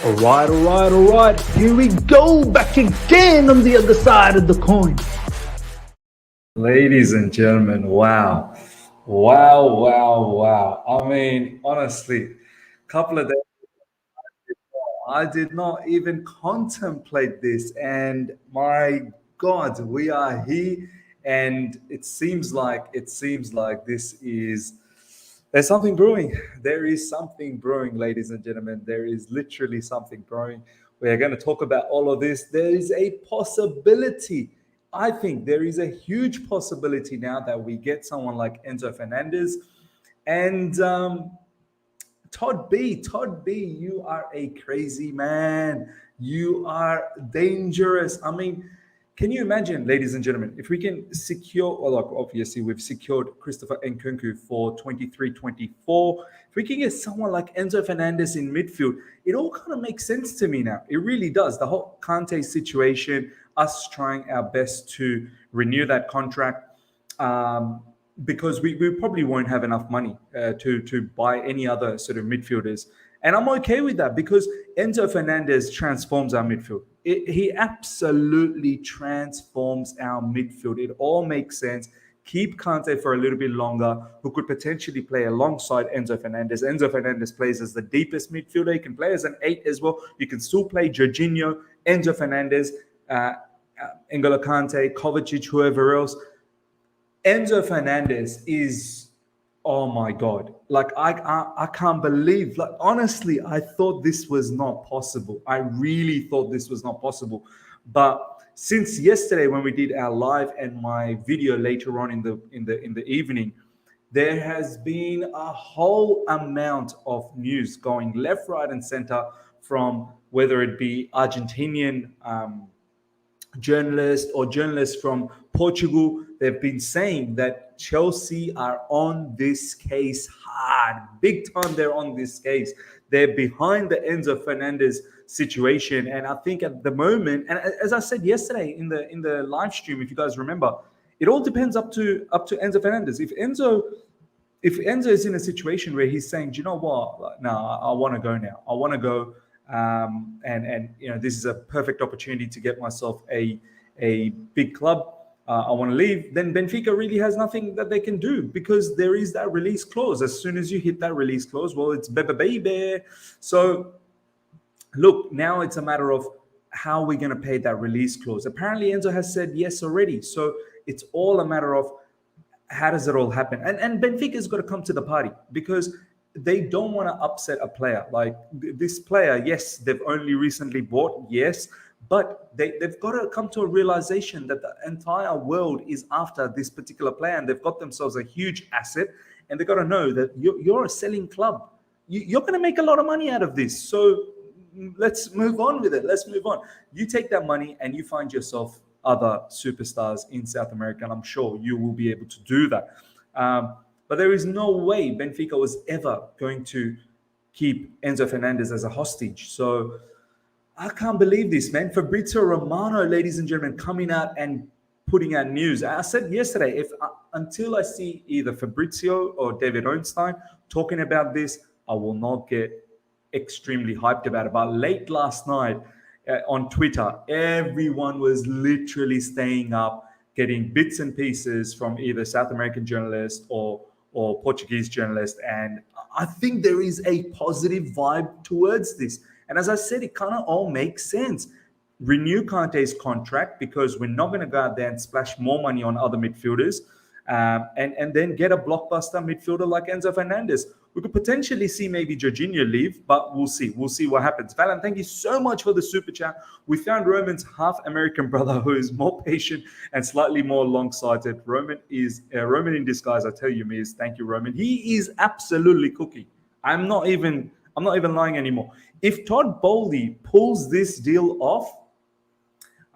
All right. Here we go, back again on the other side of the coin. Ladies and gentlemen, wow. Wow. I mean, honestly, couple of days I did not even contemplate this. And my God, we are here. And it seems like there's something brewing. There is something brewing, ladies and gentlemen. There is literally something brewing. We are going to talk about all of this. There is a possibility. I think there is a huge possibility now that we get someone like Enzo Fernandez. And Todd B, you are a crazy man. You are dangerous. I mean, can you imagine, ladies and gentlemen, if we can secure, well, like obviously we've secured Christopher Nkunku for 23-24. If we can get someone like Enzo Fernandez in midfield, it all kind of makes sense to me now. It really does. The whole Kante situation, us trying our best to renew that contract. Because we probably won't have enough money to buy any other sort of midfielders. And I'm okay with that because Enzo Fernandez transforms our midfield. He absolutely transforms our midfield. It all makes sense. Keep Kante for a little bit longer, who could potentially play alongside Enzo Fernandez. Enzo Fernandez plays as the deepest midfielder. He can play as an 8 as well. You can still play Jorginho, Enzo Fernandez, N'Golo Kante, Kovacic, whoever else. Enzo Fernandez is, oh my God. Like, I can't believe, like, honestly, I thought this was not possible. I really thought this was not possible. But since yesterday, when we did our live and my video later on in the evening, there has been a whole amount of news going left, right, and center from whether it be Argentinian journalists or journalists from Portugal. They've been saying that Chelsea are on this case hard, big time. They're on this case. They're behind the Enzo Fernandez situation, and I think at the moment, and as I said yesterday in the live stream, if you guys remember, it all depends up to Enzo Fernandez. If Enzo is in a situation where he's saying, do you know what? No, I want to go now. I want to go. And this is a perfect opportunity to get myself a big club. I want to leave. Then Benfica really has nothing that they can do because there is that release clause. As soon as you hit that release clause, well, it's baby. So look, now it's a matter of how we're going to pay that release clause. Apparently, Enzo has said yes already. So it's all a matter of how does it all happen? And Benfica's got to come to the party because they don't want to upset a player. Like this player, yes, they've only recently bought, yes, but they've got to come to a realization that the entire world is after this particular player, and they've got themselves a huge asset, and they've got to know that you're a selling club. You're going to make a lot of money out of this. So let's move on with it. Let's move on. You take that money and you find yourself other superstars in South America, and I'm sure you will be able to do that. But there is no way Benfica was ever going to keep Enzo Fernandez as a hostage. So I can't believe this, man. Fabrizio Romano, ladies and gentlemen, coming out and putting out news. I said yesterday, until I see either Fabrizio or David Ornstein talking about this, I will not get extremely hyped about it. But late last night on Twitter, everyone was literally staying up, getting bits and pieces from either South American journalists or Portuguese journalists. And I think there is a positive vibe towards this. And as I said, it kind of all makes sense. Renew Kante's contract because we're not going to go out there and splash more money on other midfielders. And then get a blockbuster midfielder like Enzo Fernandez. We could potentially see maybe Jorginho leave, but we'll see. We'll see what happens. Valen, thank you so much for the super chat. We found Roman's half American brother who is more patient and slightly more long-sighted. Roman in disguise. I tell you, Miz. Thank you, Roman. He is absolutely cooking. I'm not even lying anymore. If Todd Bowley pulls this deal off,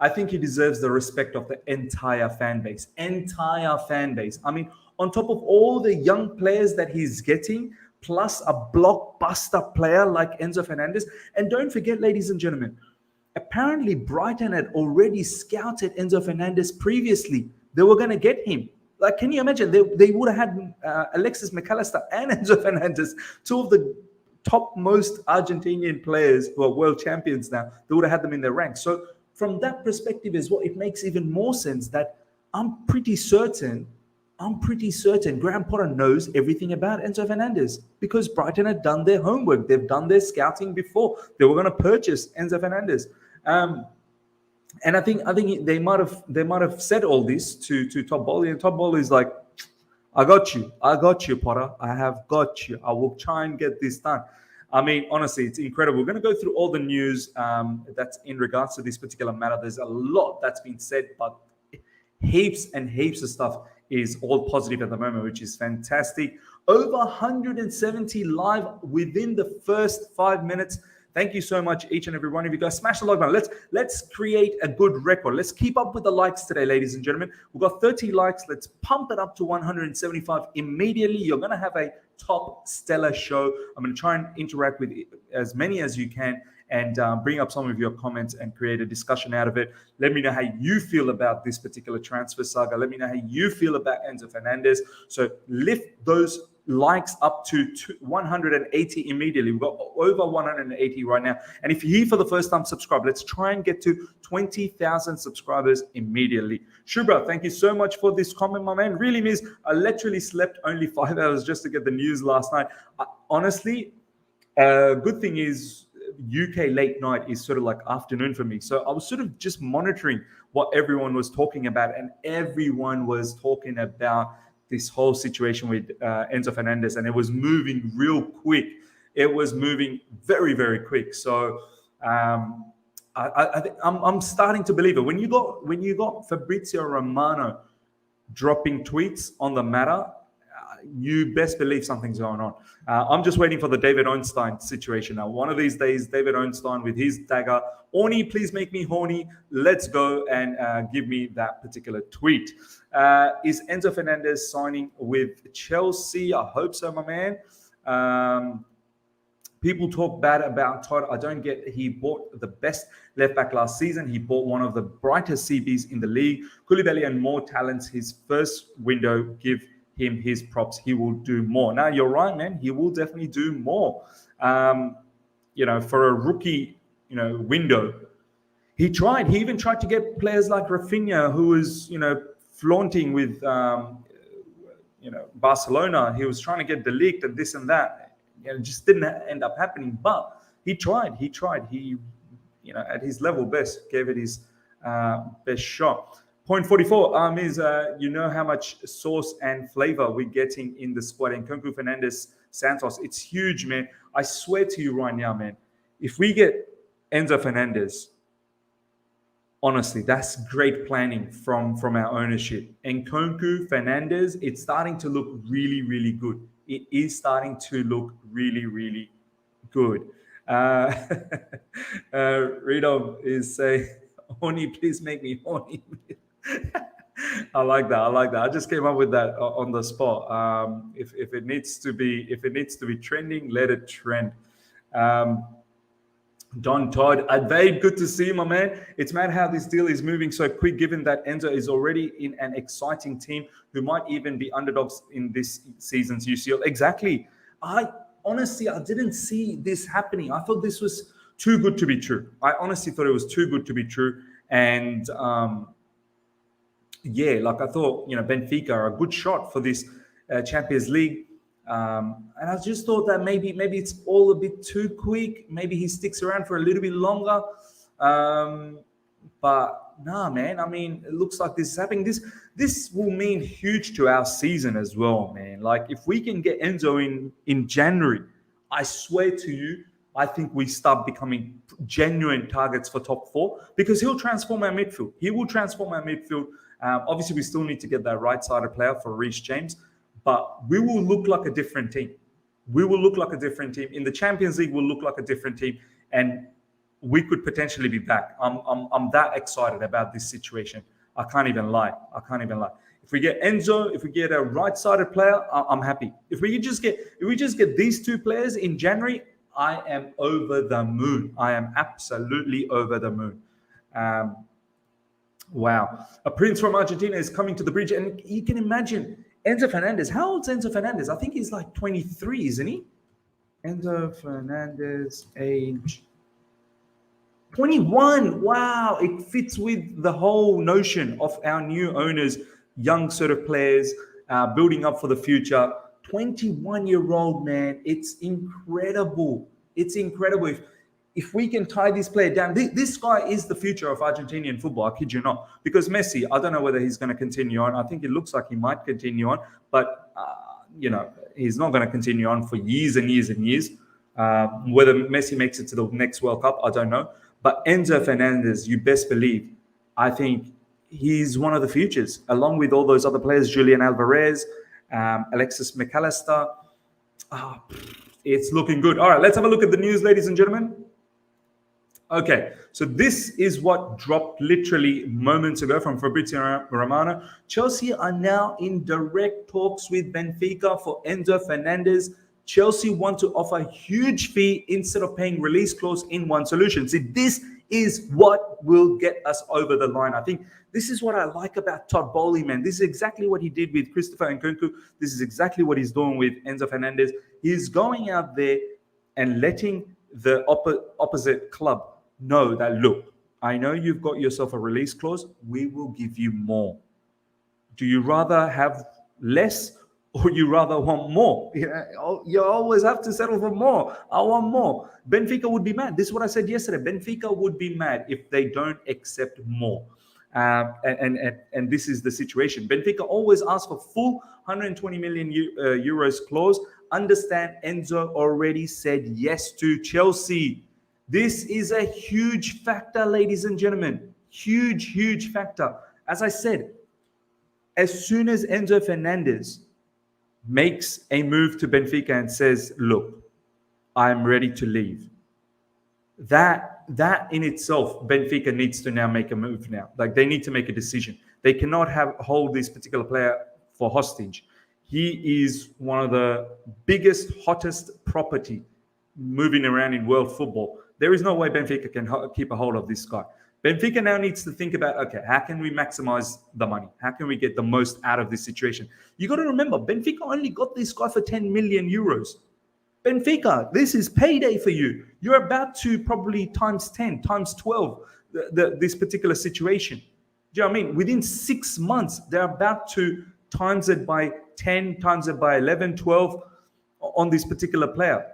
I think he deserves the respect of the entire fan base. Entire fan base. I mean, on top of all the young players that he's getting, plus a blockbuster player like Enzo Fernandez. And don't forget, ladies and gentlemen, apparently Brighton had already scouted Enzo Fernandez previously. They were going to get him. Like, can you imagine? They would have had Alexis McAllister and Enzo Fernandez, two of the topmost Argentinian players who are world champions now, they would have had them in their ranks. So from that perspective as well, it makes even more sense that I'm pretty certain Graham Potter knows everything about Enzo Fernandez because Brighton had done their homework. They've done their scouting before. They were going to purchase Enzo Fernandez. And I think they might have said all this to Todd Bowley, and Todd Bowley is like, I got you, Potter. I have got you. I will try and get this done. I mean, honestly, it's incredible. We're going to go through all the news that's in regards to this particular matter. There's a lot that's been said, but heaps and heaps of stuff is all positive at the moment, which is fantastic. Over 170 live within the first 5 minutes. Thank you so much, each and every one of you guys. Smash the like button. Let's create a good record. Let's keep up with the likes today, ladies and gentlemen. We've got 30 likes. Let's pump it up to 175 immediately. You're going to have a top stellar show. I'm going to try and interact with as many as you can and bring up some of your comments and create a discussion out of it. Let me know how you feel about this particular transfer saga. Let me know how you feel about Enzo Fernandez. So lift those likes up to 180 immediately. We've got over 180 right now. And if you're here for the first time, subscribe. Let's try and get to 20,000 subscribers immediately. Shubra, thank you so much for this comment, my man. Really means I literally slept only 5 hours just to get the news last night. Honestly, good thing is UK late night is sort of like afternoon for me. So I was sort of just monitoring what everyone was talking about, and everyone was talking about this whole situation with Enzo Fernandez, and it was moving real quick. It was moving very, very quick. So I'm starting to believe it. When you got Fabrizio Romano dropping tweets on the matter, you best believe something's going on. I'm just waiting for the David Ornstein situation now. One of these days, David Ornstein with his dagger, Orny, please make me horny. Let's go and give me that particular tweet. Is Enzo Fernandez signing with Chelsea? I hope so, my man. People talk bad about Todd. I don't get it. He bought the best left back last season. He bought one of the brightest CBs in the league. Koulibaly and more talents. His first window, give him his props. He will do more. Now, you're right, man. He will definitely do more. For a rookie, window, he tried. He even tried to get players like Rafinha, who was, flaunting with, Barcelona. He was trying to get De Ligt and this and that. It just didn't end up happening. But he tried. He, at his level best, gave it his best shot. Point 44 is, how much sauce and flavor we're getting in the squad. And Enzo Fernandez, Santos, it's huge, man. I swear to you right now, man, if we get Enzo Fernandez, honestly, that's great planning from our ownership. And Enzo Fernandez, it's starting to look really, really good. It is starting to look really, really good. Rito is saying, horny, please make me horny. I like that. I just came up with that on the spot. If it needs to be trending, let it trend. Don Todd, very good to see you, my man. It's mad how this deal is moving so quick, given that Enzo is already in an exciting team who might even be underdogs in this season's UCL. Exactly. I didn't see this happening. I thought this was too good to be true. I honestly thought it was too good to be true. And I thought, Benfica are a good shot for this Champions League. And I just thought that maybe it's all a bit too quick. Maybe he sticks around for a little bit longer. But nah, man. I mean, it looks like this is happening. This will mean huge to our season as well, man. Like, if we can get Enzo in January, I swear to you, I think we start becoming genuine targets for top four, because he'll transform our midfield. He will transform our midfield. Obviously, we still need to get that right-sided player for Reece James, but we will look like a different team. We will look like a different team. In the Champions League, we'll look like a different team, and we could potentially be back. I'm that excited about this situation. I can't even lie. If we get Enzo, if we get a right-sided player, I'm happy. If we just get these two players in January, I am over the moon. I am absolutely over the moon. Wow. A prince from Argentina is coming to the bridge. And you can imagine Enzo Fernandez. How old's Enzo Fernandez? I think he's like 23, isn't he? Enzo Fernandez, age 21. Wow, it fits with the whole notion of our new owners, young sort of players, building up for the future. 21-year-old man, it's incredible. It's incredible. If we can tie this player down, this guy is the future of Argentinian football. I kid you not. Because Messi, I don't know whether he's going to continue on. I think it looks like he might continue on, but he's not going to continue on for years and years and years. Whether Messi makes it to the next World Cup, I don't know. But Enzo Fernandez, you best believe, I think he's one of the futures, along with all those other players, Julian Alvarez, Alexis McAllister. It's looking good. All right, let's have a look at the news, ladies and gentlemen. Okay, so this is what dropped literally moments ago from Fabrizio Romano. Chelsea are now in direct talks with Benfica for Enzo Fernandez. Chelsea want to offer a huge fee instead of paying release clause in one solution. See, this is what will get us over the line. I think this is what I like about Todd Bowley, man. This is exactly what he did with Christopher Nkunku. This is exactly what he's doing with Enzo Fernandez. He's going out there and letting the opposite club know that, look, I know you've got yourself a release clause. We will give you more. Do you rather have less or you rather want more? You always have to settle for more. I want more. Benfica would be mad. This is what I said yesterday. Benfica would be mad if they don't accept more. And this is the situation. Benfica always asks for full 120 million euros clause. Understand, Enzo already said yes to Chelsea. This is a huge factor, ladies and gentlemen. Huge, huge factor. As I said, as soon as Enzo Fernandez makes a move to Benfica and says, look, I'm ready to leave, that in itself, Benfica needs to now make a move now. Like, they need to make a decision. They cannot hold this particular player for hostage. He is one of the biggest, hottest property moving around in world football. There is no way Benfica can keep a hold of this guy. Benfica now needs to think about, okay, how can we maximize the money? How can we get the most out of this situation? You got to remember, Benfica only got this guy for 10 million euros. Benfica, this is payday for you. You're about to probably times 10, times 12 this particular situation. Do you know what I mean? Within 6 months, they're about to times it by 10, times it by 11, 12 on this particular player.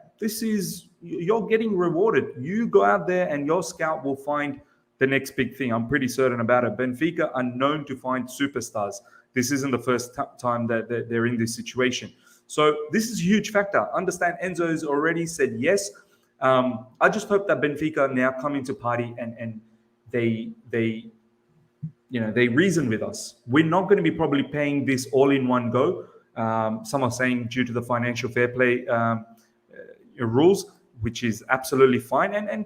You're getting rewarded. You go out there and your scout will find the next big thing. I'm pretty certain about it. Benfica are known to find superstars. This isn't the first time that they're in this situation. So this is a huge factor. Understand, Enzo has already said yes. I just hope that Benfica now come into party and they reason with us. We're not going to be probably paying this all in one go. Some are saying due to the financial fair play rules, which is absolutely fine. And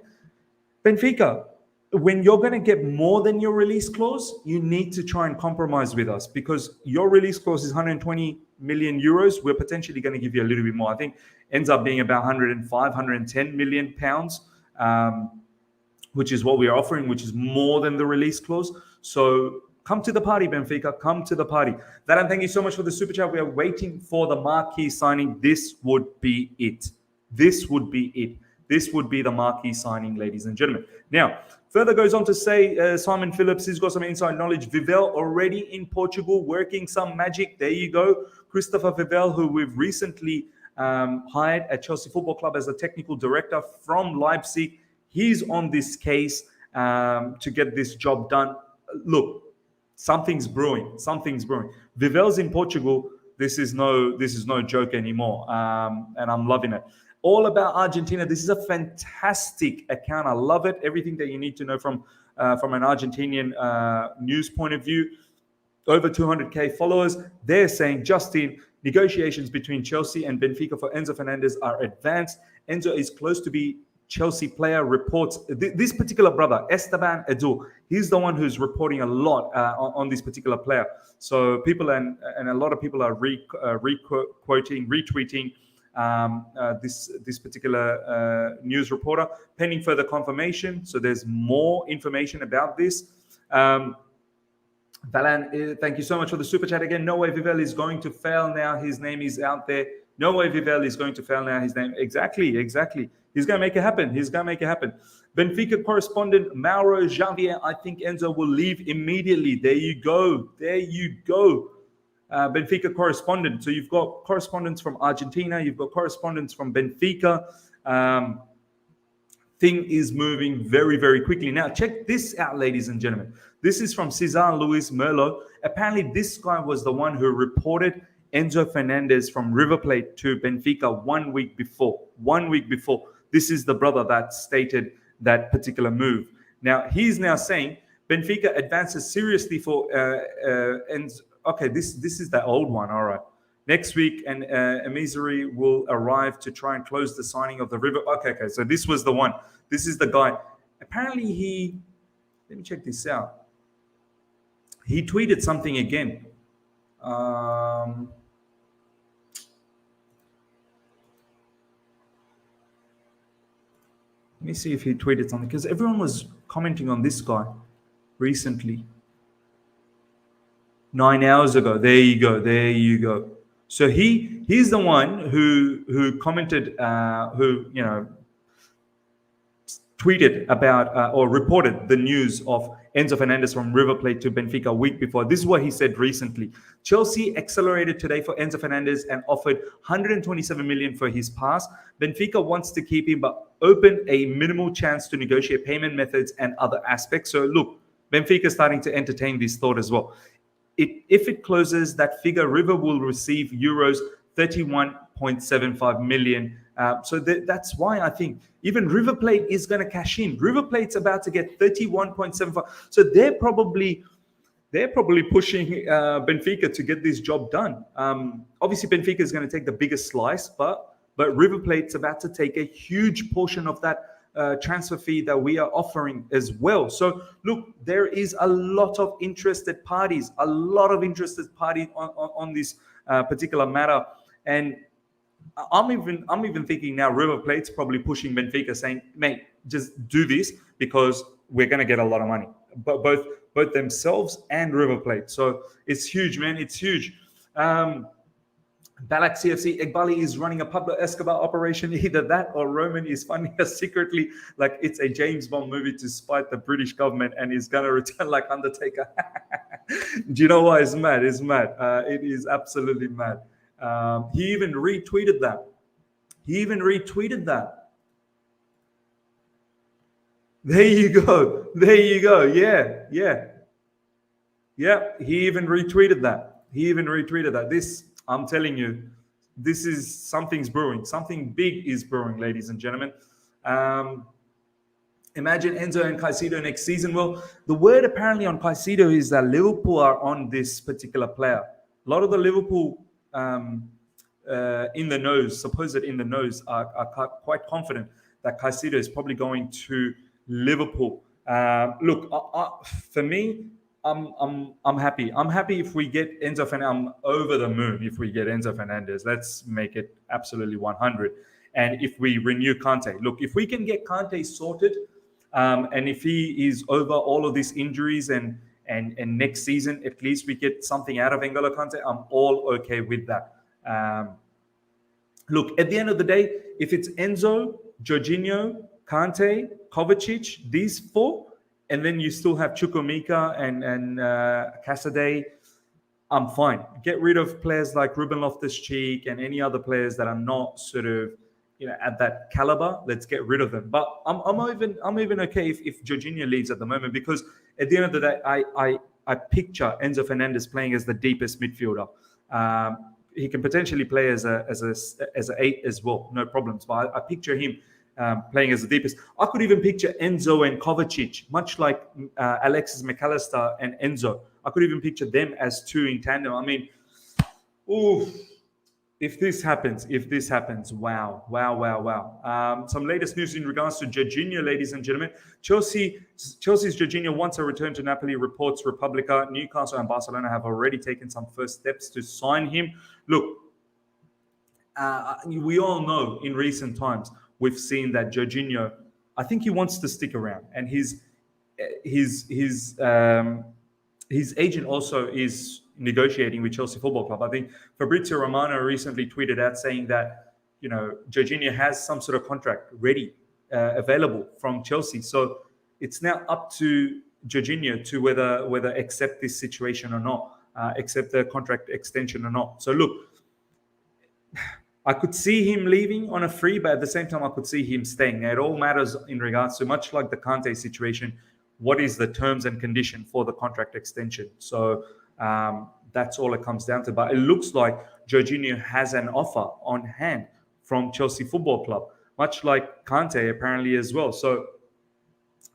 Benfica, when you're going to get more than your release clause, you need to try and compromise with us, because your release clause is 120 million euros. We're potentially going to give you a little bit more. I think ends up being about 105, 110 million pounds, which is what we are offering, which is more than the release clause. So come to the party, Benfica. Come to the party. Daran, thank you so much for the super chat. We are waiting for the marquee signing. This would be it. This would be it. This would be the marquee signing, ladies and gentlemen. Now, further goes on to say, Simon Phillips, he's got some inside knowledge. Vivel already in Portugal, working some magic. There you go. Christopher Vivel, who we've recently hired at Chelsea Football Club as a technical director from Leipzig. He's on this case to get this job done. Look, something's brewing. Something's brewing. Vivel's in Portugal. This is no joke anymore, and I'm loving it. All about Argentina. This is a fantastic account. I love it. Everything that you need to know from an Argentinian news point of view. Over 200k followers. They're saying, Justin, negotiations between Chelsea and Benfica for Enzo Fernandez are advanced. Enzo is close to be Chelsea player, reports. This particular brother, Esteban Edu, he's the one who's reporting a lot on this particular player. So people and a lot of people are retweeting this particular news reporter, pending further confirmation. So there's more information about this. Valan, thank you so much for the super chat again. No way Vivel is going to fail now. His name is out there. No way Vivel is going to fail now his name. Exactly. He's going to make it happen. Benfica correspondent Mauro Javier, I think Enzo will leave immediately. There you go. Benfica correspondent. So you've got correspondents from Argentina. You've got correspondents from Benfica. Thing is moving very, very quickly. Now, check this out, ladies and gentlemen. This is from Cesar Luis Merlo. Apparently, this guy was the one who reported Enzo Fernandez from River Plate to Benfica 1 week before. 1 week before. This is the brother that stated that particular move. Now, he's now saying Benfica advances seriously for Enzo. Okay, this is the old one. All right. Next week, and Emissary will arrive to try and close the signing of the River. Okay. So this was the one. This is the guy. Apparently, let me check this out. He tweeted something again. Let me see if he tweeted something, because everyone was commenting on this guy recently. 9 hours ago. There you go. So he's the one who commented, tweeted about or reported the news of Enzo Fernandez from River Plate to Benfica a week before. This is what he said recently. Chelsea accelerated today for Enzo Fernandez and offered 127 million for his pass. Benfica wants to keep him, but open a minimal chance to negotiate payment methods and other aspects. So look, Benfica is starting to entertain this thought as well. If it closes, that figure, River will receive euros 31.75 million. So that's why I think even River Plate is going to cash in. River Plate's about to get 31.75. So they're probably pushing Benfica to get this job done. Obviously, Benfica is going to take the biggest slice, but River Plate's about to take a huge portion of that transfer fee that we are offering as well. So look, there is a lot of interested parties on this particular matter, and I'm even thinking now River Plate's probably pushing Benfica, saying, mate, just do this because we're going to get a lot of money, but both themselves and River Plate. So it's huge, man. It's huge. Balak CFC, Egbali is running a Pablo Escobar operation. Either that or Roman is funding us secretly like it's a James Bond movie to spite the British government and is going to return like Undertaker. Do you know why? It's mad. It is absolutely mad. He even retweeted that. There you go. Yeah. He even retweeted that. This, I'm telling you, this is something's brewing. Something big is brewing, ladies and gentlemen. Imagine Enzo and Caicedo next season. Well, the word apparently on Caicedo is that Liverpool are on this particular player. A lot of the Liverpool in the knows are quite confident that Caicedo is probably going to Liverpool. Look, for me, I'm happy. I'm happy if we get Enzo Fernandez. I'm over the moon if we get Enzo Fernandez. Let's make it absolutely 100. And if we renew Kante, look, if we can get Kante sorted, and if he is over all of these injuries and next season at least we get something out of N'Golo Kante, I'm all okay with that. Look, at the end of the day, if it's Enzo, Jorginho, Kante, Kovacic, these four, and then you still have Chukwuemeka and Casadei, I'm fine. Get rid of players like Ruben Loftus-Cheek and any other players that are not sort of, at that caliber. Let's get rid of them. But I'm even okay if Jorginho leaves at the moment, because at the end of the day, I picture Enzo Fernandez playing as the deepest midfielder. He can potentially play as a 8 as well, no problems. But I picture him playing as the deepest. I could even picture Enzo and Kovacic, much like Alexis McAllister and Enzo. I could even picture them as two in tandem. I mean, if this happens, wow. Some latest news in regards to Jorginho, ladies and gentlemen. Chelsea's Jorginho wants a return to Napoli, reports Republica. Newcastle and Barcelona have already taken some first steps to sign him. Look, we all know in recent times, we've seen that Jorginho, I think he wants to stick around, and his agent also is, negotiating with Chelsea Football Club. I think Fabrizio Romano recently tweeted out saying that, Jorginho has some sort of contract ready, available from Chelsea. So it's now up to Jorginho to whether accept this situation or not, accept the contract extension or not. So look, I could see him leaving on a free, but at the same time, I could see him staying. It all matters in regards to, much like the Kante situation, what is the terms and condition for the contract extension. So that's all it comes down to. But it looks like Jorginho has an offer on hand from Chelsea Football Club, much like Kante apparently as well. So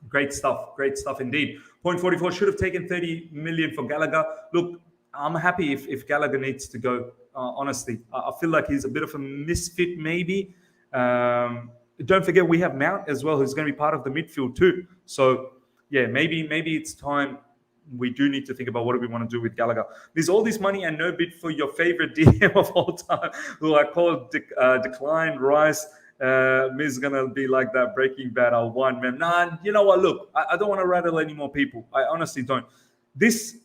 great stuff indeed. Point 44 should have taken 30 million for Gallagher. Look, I'm happy if Gallagher needs to go. Honestly, I feel like he's a bit of a misfit maybe. Don't forget we have Mount as well, who's going to be part of the midfield too. So yeah, maybe it's time. We do need to think about what do we want to do with Gallagher. There's all this money and no bid for your favorite DM of all time, who I call Declan Rice. Is gonna be like that Breaking Bad. I'll one man. Nah, you know what? Look, I don't want to rattle any more people. I honestly don't. This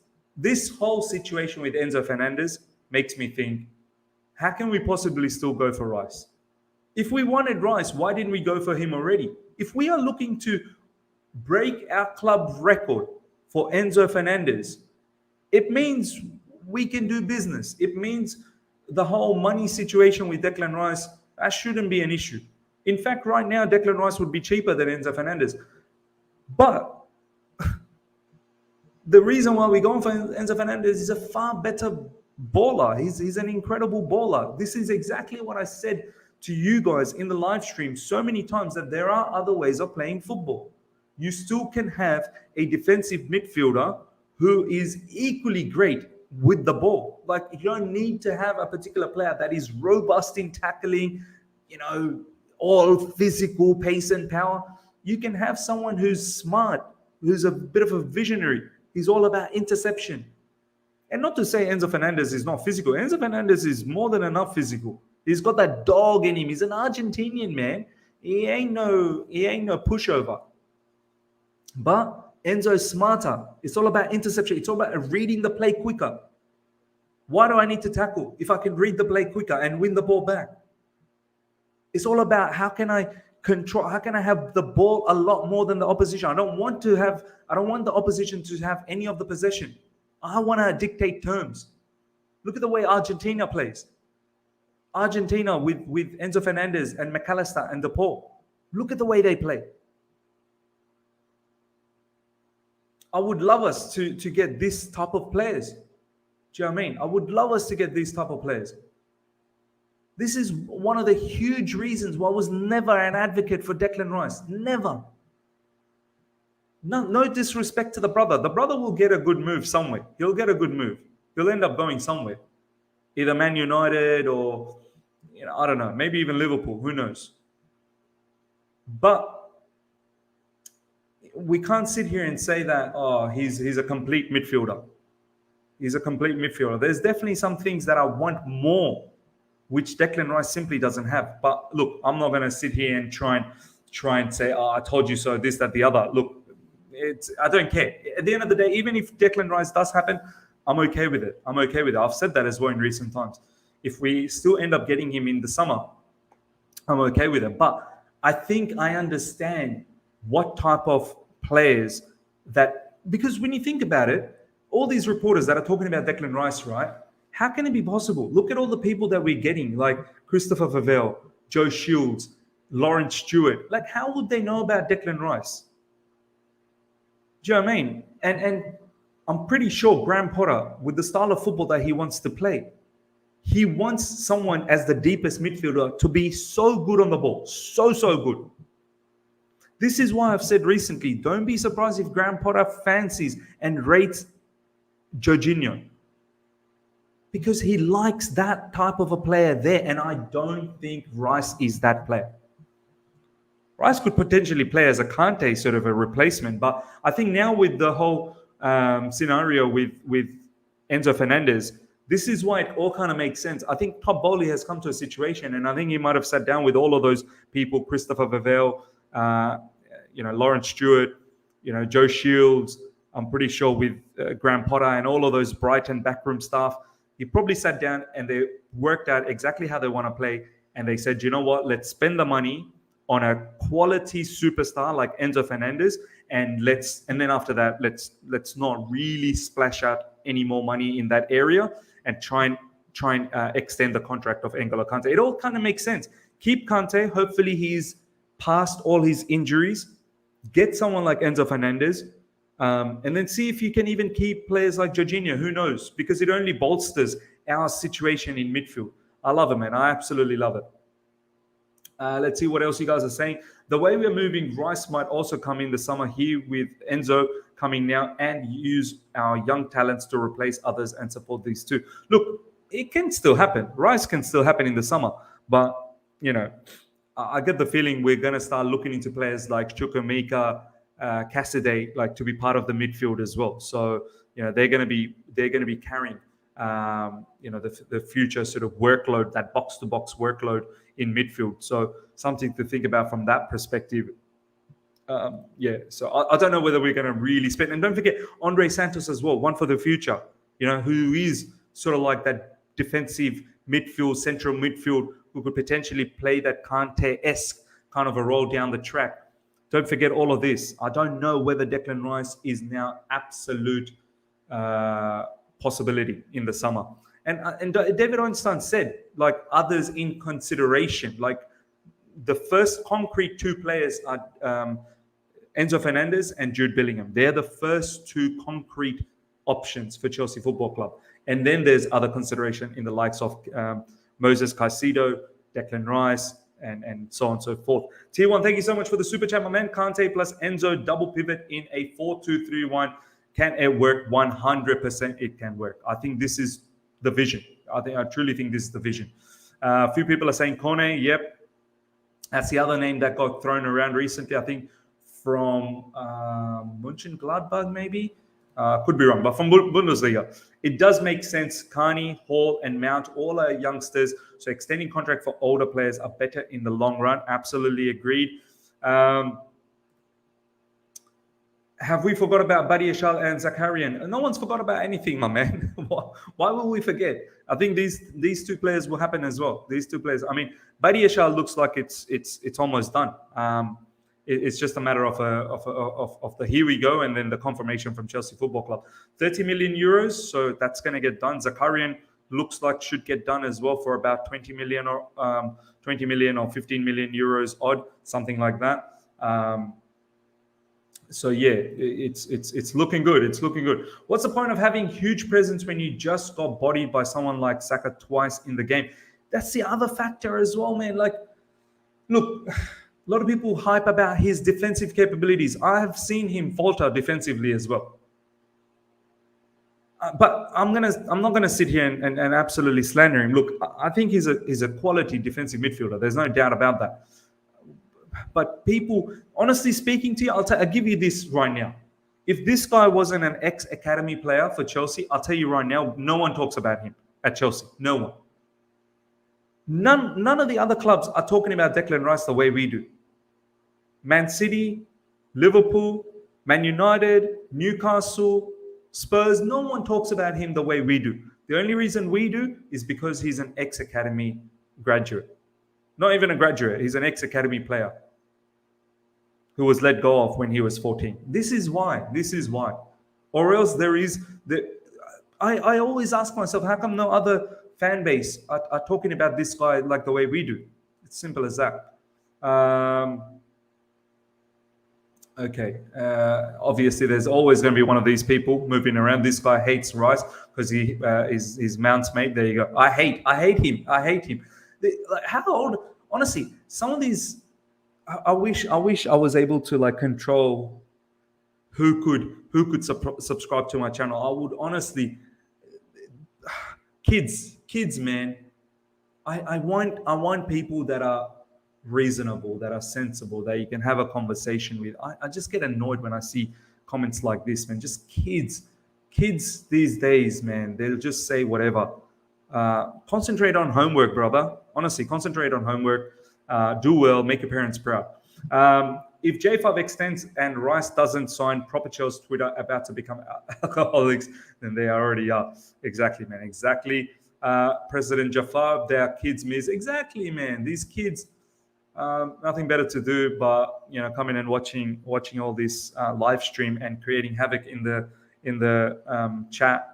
whole situation with Enzo Fernandez makes me think, how can we possibly still go for Rice? If we wanted Rice, why didn't we go for him already? If we are looking to break our club record for Enzo Fernandez, it means we can do business. It means the whole money situation with Declan Rice, that shouldn't be an issue. In fact, right now, Declan Rice would be cheaper than Enzo Fernandez. But the reason why we're going for Enzo Fernandez is a far better baller. He's an incredible baller. This is exactly what I said to you guys in the live stream so many times, that there are other ways of playing football. You still can have a defensive midfielder who is equally great with the ball. Like, you don't need to have a particular player that is robust in tackling, all physical pace and power. You can have someone who's smart, who's a bit of a visionary. He's all about interception. And not to say Enzo Fernandez is not physical. Enzo Fernandez is more than enough physical. He's got that dog in him. He's an Argentinian, man. He ain't no pushover. But Enzo's smarter. It's all about interception. It's all about reading the play quicker. Why do I need to tackle if I can read the play quicker and win the ball back? It's all about how can I have the ball a lot more than the opposition. I don't want the opposition to have any of the possession. I want to dictate terms. Look at the way Argentina plays. Argentina with Enzo Fernandez and McAllister and DePaul. Look at the way they play. I would love us to get this type of players. Do you know what I mean? I would love us to get these type of players. This is one of the huge reasons why I was never an advocate for Declan Rice. Never. No disrespect to the brother. The brother will get a good move somewhere. He'll get a good move. He'll end up going somewhere. Either Man United or, I don't know, maybe even Liverpool. Who knows? But we can't sit here and say that, he's a complete midfielder. He's a complete midfielder. There's definitely some things that I want more, which Declan Rice simply doesn't have. But look, I'm not going to sit here and try and say, I told you so, this, that, the other. Look, I don't care. At the end of the day, even if Declan Rice does happen, I'm okay with it. I've said that as well in recent times. If we still end up getting him in the summer, I'm okay with it. But I think I understand what type of players because when you think about it, all these reporters that are talking about Declan Rice, right? How can it be possible? Look at all the people that we're getting, like Christopher Favell, Joe Shields, Lawrence Stewart. Like, how would they know about Declan Rice? Do you know what I mean? And I'm pretty sure Graham Potter, with the style of football that he wants to play, he wants someone as the deepest midfielder to be so good on the ball. So good. This is why I've said recently, don't be surprised if Graham Potter fancies and rates Jorginho, because he likes that type of a player there. And I don't think Rice is that player. Rice could potentially play as a Kante sort of a replacement. But I think now with the whole scenario with Enzo Fernandez, this is why it all kind of makes sense. I think Todd Bowley has come to a situation, and I think he might have sat down with all of those people, Christopher Favell, Lawrence Stewart, Joe Shields, I'm pretty sure with Graham Potter and all of those Brighton backroom staff, he probably sat down and they worked out exactly how they want to play. And they said, you know what, let's spend the money on a quality superstar like Enzo Fernandez, and then after that, let's not really splash out any more money in that area, and try and extend the contract of N'Golo Kante. It all kind of makes sense. Keep Kante. Hopefully he's past all his injuries. Get someone like Enzo Fernandez, and then see if you can even keep players like Jorginho. Who knows? Because it only bolsters our situation in midfield. I love it, man. I absolutely love it. Let's see what else you guys are saying. The way we're moving, Rice might also come in the summer here with Enzo coming now, and use our young talents to replace others and support these two. Look, it can still happen. Rice can still happen in the summer. But, I get the feeling we're going to start looking into players like Chukwuemeka, Cassidy, like to be part of the midfield as well. So, they're going to be carrying the future sort of workload, that box-to-box workload in midfield. So something to think about from that perspective. So I don't know whether we're going to really spend. And don't forget Andre Santos as well, one for the future, who is sort of like that defensive midfield, central midfield, who could potentially play that Kante-esque kind of a role down the track. Don't forget all of this. I don't know whether Declan Rice is now absolute possibility in the summer. And David Einstein said, like, others in consideration, like the first concrete two players are Enzo Fernandez and Jude Bellingham. They're the first two concrete options for Chelsea Football Club. And then there's other consideration in the likes of Moses Caicedo, Declan Rice, and so on and so forth. Tier 1, thank you so much for the super chat, my man. Kante plus Enzo double pivot in a 4-2-3-1. Can it work? 100% it can work. I think this is the vision. I truly think this is the vision. A few people are saying Kone. Yep. That's the other name that got thrown around recently, I think, from Mönchengladbach, maybe. Could be wrong, but from Bundesliga. It does make sense. Carney, Hall, and Mount, all are youngsters. So extending contract for older players are better in the long run. Absolutely agreed. Have we forgot about Badi Eshal and Zakarian? No one's forgot about anything, my man. Why will we forget? I think these two players will happen as well. These two players. I mean, Badi Eshal looks like it's almost done. It's just a matter of the here we go, and then the confirmation from Chelsea Football Club. 30 million euros, so that's going to get done. Zakarian looks like should get done as well for about 20 million or 15 million euros odd, something like that. So yeah, it's looking good. It's looking good. What's the point of having huge presence when you just got bodied by someone like Saka twice in the game? That's the other factor as well, man. Like, look, a lot of people hype about his defensive capabilities. I have seen him falter defensively as well. But I'm not gonna sit here and absolutely slander him. Look, I think he's a quality defensive midfielder. There's no doubt about that. But people, honestly speaking to you, I'll give you this right now. If this guy wasn't an ex-academy player for Chelsea, I'll tell you right now, no one talks about him at Chelsea. No one. None of the other clubs are talking about Declan Rice the way we do. Man City, Liverpool, Man United, Newcastle, Spurs, no one talks about him the way we do. The only reason we do is because he's an ex-academy graduate. Not even a graduate, he's an ex-academy player who was let go of when he was 14. This is why. Or else I always ask myself, how come no other fan base are talking about this guy like the way we do? It's simple as that. Okay. Obviously, there's always going to be one of these people moving around. This guy hates Rice because he is his Mount's mate. There you go. I hate him. Like, how old? Honestly, some of these, I wish I was able to like control who could subscribe to my channel. I would honestly, kids, man. I want people that are reasonable, that are sensible, that you can have a conversation with. I just get annoyed when I see comments like this, man. Just kids these days, man. They'll just say whatever. Concentrate on homework, brother. Honestly, concentrate on homework. Do well, make your parents proud. If J5 extends and Rice doesn't sign, proper Chelsea Twitter about to become alcoholics, then they already are. Exactly, man. Exactly. President Jafar, their kids miss. Exactly, man. These kids, nothing better to do but coming and watching all this live stream and creating havoc in the chat.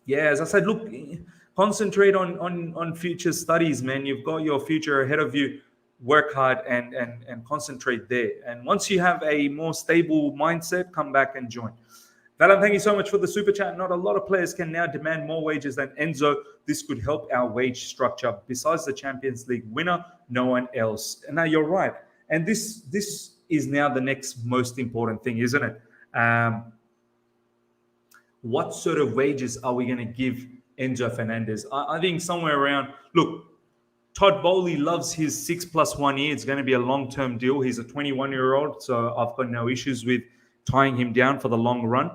Yeah, as I said, look, concentrate on future studies, man. You've got your future ahead of you. Work hard and concentrate there. And once you have a more stable mindset, come back and join. Valan, thank you so much for the super chat. Not a lot of players can now demand more wages than Enzo. This could help our wage structure. Besides the Champions League winner, no one else. And now you're right. And this is now the next most important thing, isn't it? What sort of wages are we going to give Enzo Fernandez? I think somewhere around, look, Todd Bowley loves his 6+1 year. It's going to be a long-term deal. He's a 21-year-old, so I've got no issues with tying him down for the long run.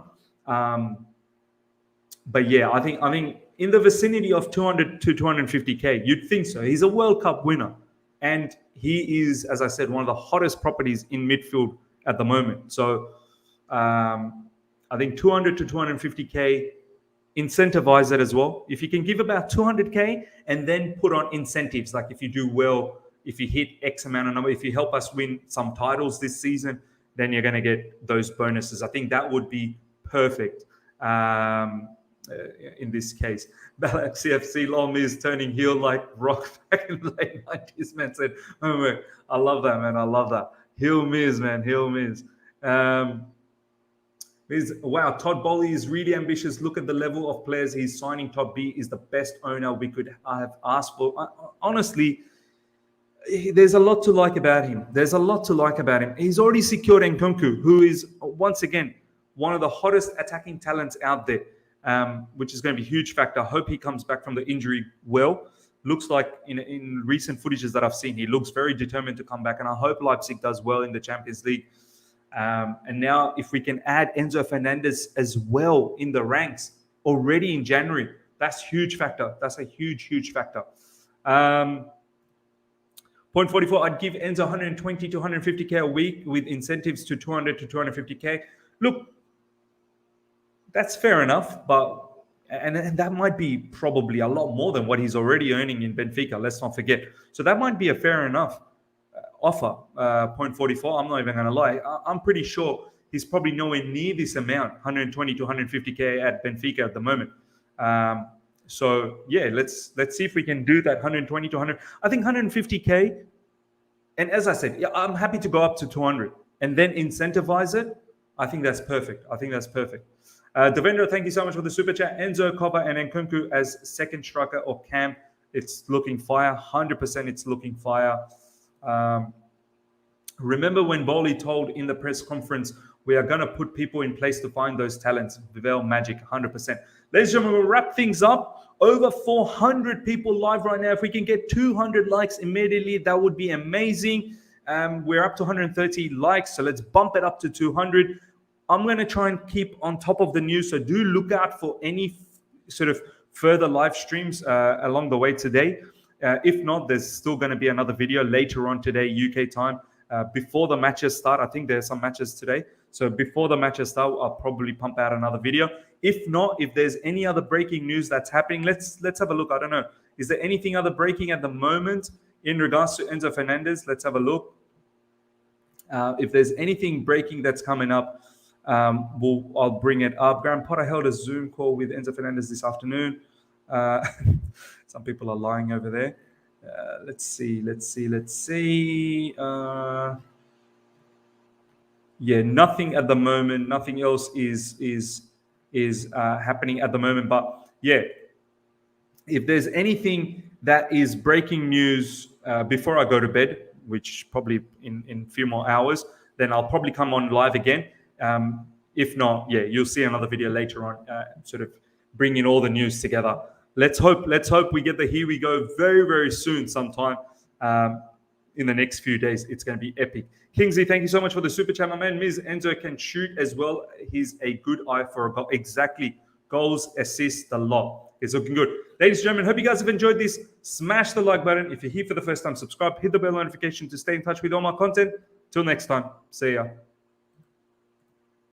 But yeah, I think in the vicinity of 200 to 250K, you'd think so. He's a World Cup winner. And he is, as I said, one of the hottest properties in midfield at the moment. So I think 200 to 250K, incentivize it as well. If you can give about 200K and then put on incentives, like if you do well, if you hit X amount of number, if you help us win some titles this season, then you're going to get those bonuses. I think that would be perfect in this case. Balak CFC Lom is turning heel like Rock back in the late 90s, man. Said, oh, man, I love that, man. I love that. Heel Miz, man. Heel Miz. Wow, Todd Bowley is really ambitious. Look at the level of players he's signing. Todd B is the best owner we could have asked for. Honestly, there's a lot to like about him. He's already secured Nkunku, who is, once again, one of the hottest attacking talents out there, which is going to be a huge factor. I hope he comes back from the injury well. Looks like in recent footages that I've seen, he looks very determined to come back. And I hope Leipzig does well in the Champions League. And now if we can add Enzo Fernandez as well in the ranks already in January, that's a huge factor. That's a huge factor. Point 44, I'd give Enzo 120 to 150K a week with incentives to 200 to 250K. Look, that's fair enough, but and that might be probably a lot more than what he's already earning in Benfica, let's not forget. So that might be a fair enough offer. Point 44, I'm not even going to lie. I'm pretty sure he's probably nowhere near this amount, 120 to 150K at Benfica at the moment. So yeah, let's see if we can do that 120 to 100. I think 150K. And as I said, yeah, I'm happy to go up to 200 and then incentivize it. I think that's perfect. Devendra, thank you so much for the super chat. Enzo, Kova, and Nkunku as second striker or cam. It's looking fire. 100% it's looking fire. Remember when Bowley told in the press conference, we are going to put people in place to find those talents. Vivel Magic, 100%. Ladies and gentlemen, we'll wrap things up. Over 400 people live right now. If we can get 200 likes immediately, that would be amazing. We're up to 130 likes, so let's bump it up to 200. I'm going to try and keep on top of the news, so do look out for any sort of further live streams along the way today. If not, there's still going to be another video later on today, UK time, before the matches start. I think there's some matches today. So before the matches start, I'll probably pump out another video. If not, if there's any other breaking news that's happening, let's have a look. I don't know. Is there anything other breaking at the moment in regards to Enzo Fernandez? Let's have a look. If there's anything breaking that's coming up, I'll bring it up. Graham Potter held a Zoom call with Enzo Fernandez this afternoon. Some people are lying over there. Let's see. Yeah, nothing at the moment. Nothing else is happening at the moment. But yeah, if there's anything that is breaking news before I go to bed, which probably in a few more hours, then I'll probably come on live again. If not, yeah, you'll see another video later on, sort of bringing all the news together. Let's hope we get the Here We Go very, very soon sometime in the next few days. It's going to be epic. Kingsley, thank you so much for the super chat, my man. Ms. Enzo can shoot as well. He's a good eye for a goal. Exactly. Goals, assists, a lot. It's looking good. Ladies and gentlemen, hope you guys have enjoyed this. Smash the like button. If you're here for the first time, subscribe, hit the bell notification to stay in touch with all my content. Till next time, see ya.